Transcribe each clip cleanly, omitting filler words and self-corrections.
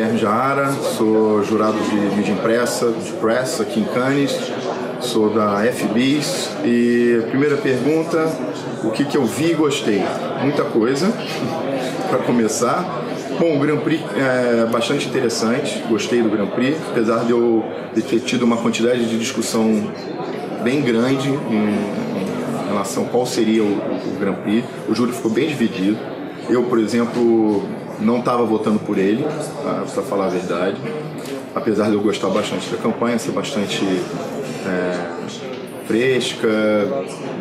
Guilherme Jara, sou jurado de mídia impressa, de press aqui em Cannes, sou da FBIS e primeira pergunta, o que eu vi e gostei? Muita coisa, para começar. Bom, o Grand Prix é bastante interessante, gostei do Grand Prix, apesar de eu ter tido uma quantidade de discussão bem grande em relação a qual seria o Grand Prix. O júri ficou bem dividido. Eu, por exemplo, não estava votando por ele, para falar a verdade, apesar de eu gostar bastante da campanha, ser bastante fresca,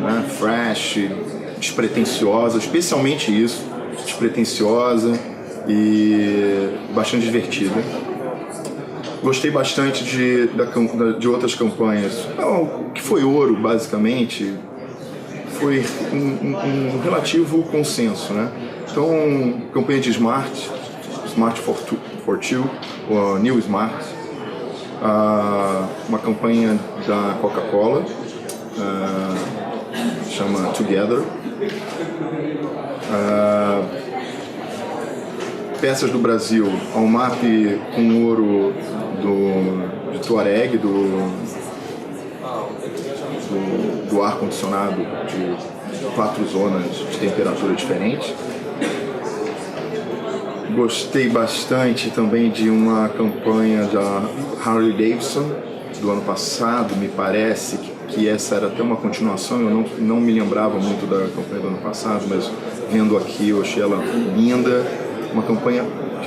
né, fresh, despretensiosa, especialmente isso, despretensiosa e bastante divertida. Gostei bastante de outras campanhas. O que foi ouro, basicamente, foi um relativo consenso, né? Então, campanha de Smart for Two, ou New Smart, uma campanha da Coca-Cola, chama Together, peças do Brasil, ao MAP com ouro de Tuareg, do ar-condicionado de 4 zonas de temperatura diferente. Gostei bastante também de uma campanha da Harley Davidson do ano passado, me parece que essa era até uma continuação, eu não me lembrava muito da campanha do ano passado, mas vendo aqui eu achei ela linda, uma campanha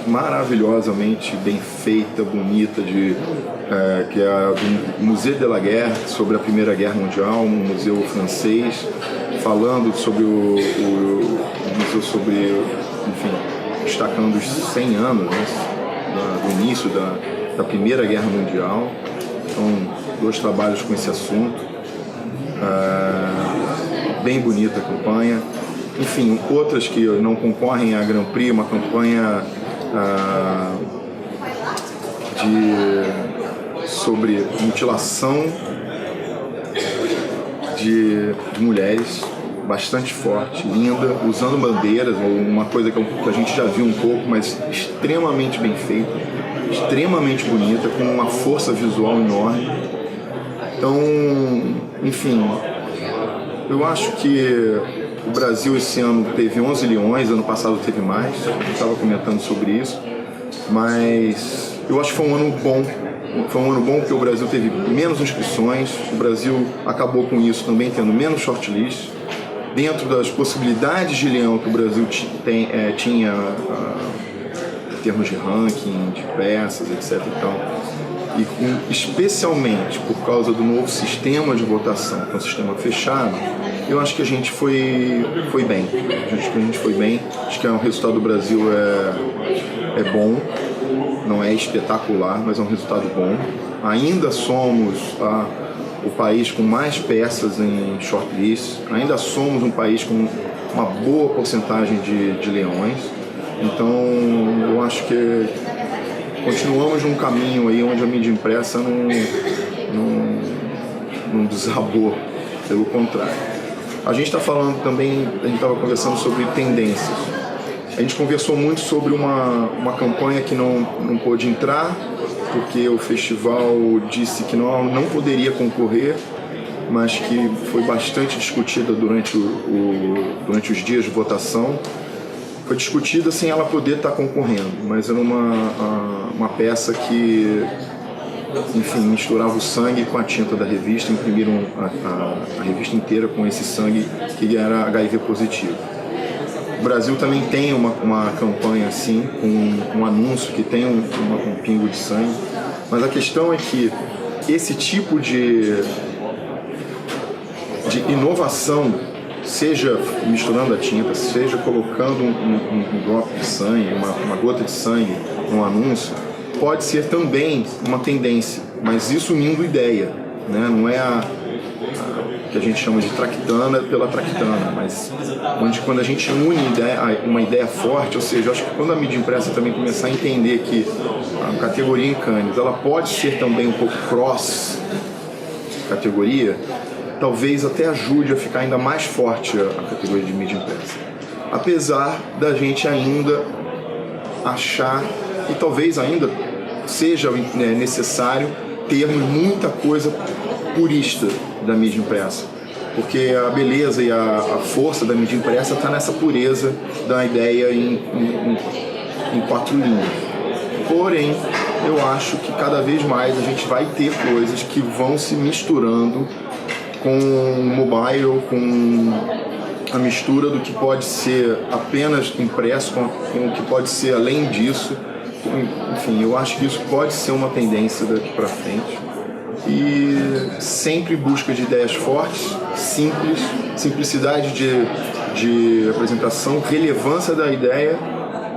maravilhosamente bem feita, bonita, que é do Musée de la Guerre, sobre a Primeira Guerra Mundial, um museu francês, falando sobre o museu, sobre, enfim, destacando os 100 anos, né, do início da Primeira Guerra Mundial. Então, 2 trabalhos com esse assunto. Bem bonita a campanha. Enfim, outras que não concorrem à Grand Prix, uma campanha sobre mutilação de mulheres, bastante forte, linda, usando bandeiras, uma coisa que a gente já viu um pouco, mas extremamente bem feita, extremamente bonita, com uma força visual enorme. Então, enfim, eu acho que o Brasil esse ano teve 11 leões, ano passado teve mais, eu estava comentando sobre isso, mas eu acho que foi um ano bom. Foi um ano bom porque o Brasil teve menos inscrições, o Brasil acabou com isso também tendo menos shortlist. Dentro das possibilidades de leão que o Brasil tinha em termos de ranking, de peças, etc. E especialmente por causa do novo sistema de votação, que é um sistema fechado, eu acho que a gente foi bem. Acho que o resultado do Brasil é bom, não é espetacular, mas é um resultado bom. Ainda somos o país com mais peças em shortlist, ainda somos um país com uma boa porcentagem de leões, então eu acho que continuamos num caminho aí onde a mídia impressa não desabou, pelo contrário. A gente está falando também, a gente estava conversando sobre tendências. A gente conversou muito sobre uma campanha que não pôde entrar, porque o festival disse que não poderia concorrer, mas que foi bastante discutida durante os dias de votação. Foi discutida sem ela poder estar concorrendo, mas era uma peça que, enfim, misturava o sangue com a tinta da revista, imprimiram a revista inteira com esse sangue que era HIV positivo. O Brasil também tem uma campanha assim, com um anúncio que tem um pingo de sangue, mas a questão é que esse tipo de inovação, seja misturando a tinta, seja colocando um drop de sangue, uma gota de sangue no anúncio, pode ser também uma tendência, mas isso unindo ideia, né? Não é que a gente chama de tractana pela tractana, mas quando a gente une uma ideia forte, ou seja, acho que quando a mídia impressa também começar a entender que a categoria em Cannes, ela pode ser também um pouco cross categoria, talvez até ajude a ficar ainda mais forte a categoria de mídia impressa. Apesar da gente ainda achar e talvez ainda seja necessário termos muita coisa purista da mídia impressa, porque a beleza e a força da mídia impressa está nessa pureza da ideia em 4 linhas. Porém, eu acho que cada vez mais a gente vai ter coisas que vão se misturando com o mobile, com a mistura do que pode ser apenas impresso, com o que pode ser além disso. Enfim, eu acho que isso pode ser uma tendência daqui para frente. E sempre busca de ideias fortes, simples, simplicidade de apresentação, relevância da ideia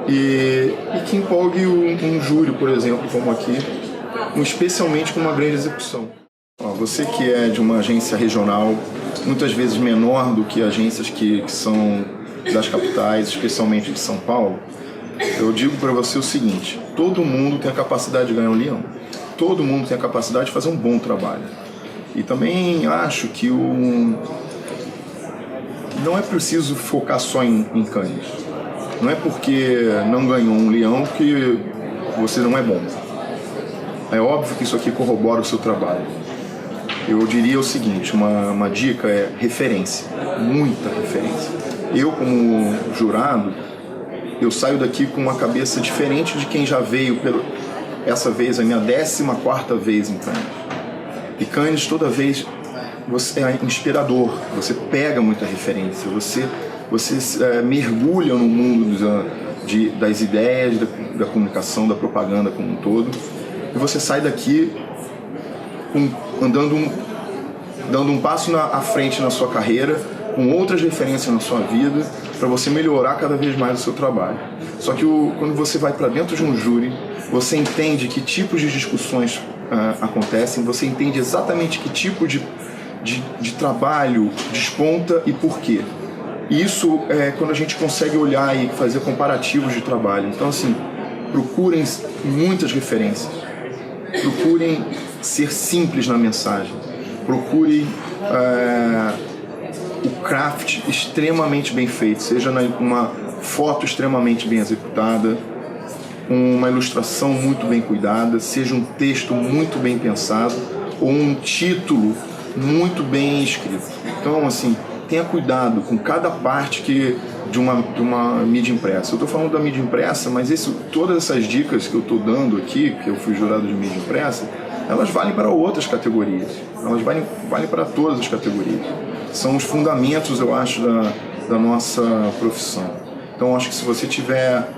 e que empolgue um júri, por exemplo, como aqui, especialmente com uma grande execução. Você que é de uma agência regional, muitas vezes menor do que agências que são das capitais, especialmente de São Paulo, eu digo para você o seguinte: todo mundo tem a capacidade de ganhar um leão, todo mundo tem a capacidade de fazer um bom trabalho. E também acho que não é preciso focar só em Cannes. Não é porque não ganhou um leão que você não é bom. É óbvio que isso aqui corrobora o seu trabalho. Eu diria o seguinte, uma dica é referência, muita referência. Eu, como jurado, eu saio daqui com uma cabeça diferente de quem já veio essa vez, a minha 14ª vez em Cannes. E Cannes, toda vez, você é inspirador, você pega muita referência, você mergulha no mundo das ideias, da comunicação, da propaganda como um todo, e você sai daqui dando um passo à frente na sua carreira, com outras referências na sua vida, para você melhorar cada vez mais o seu trabalho. Só que quando você vai para dentro de um júri, você entende que tipos de discussões acontecem, você entende exatamente que tipo de trabalho desponta e por quê. E isso é quando a gente consegue olhar e fazer comparativos de trabalho. Então, assim, procurem muitas referências, procurem ser simples na mensagem, procurem o craft extremamente bem feito, seja uma foto extremamente bem executada, uma ilustração muito bem cuidada, seja um texto muito bem pensado ou um título muito bem escrito. Então, assim, tenha cuidado com cada parte de uma mídia impressa. Eu estou falando da mídia impressa, mas todas essas dicas que eu estou dando aqui, que eu fui jurado de mídia impressa, elas valem para outras categorias. Elas valem para todas as categorias. São os fundamentos, eu acho, da nossa profissão. Então, eu acho que se você tiver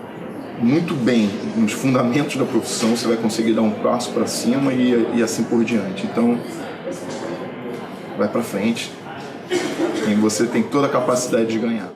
muito bem nos fundamentos da profissão, você vai conseguir dar um passo para cima e assim por diante. Então, vai para frente. E você tem toda a capacidade de ganhar.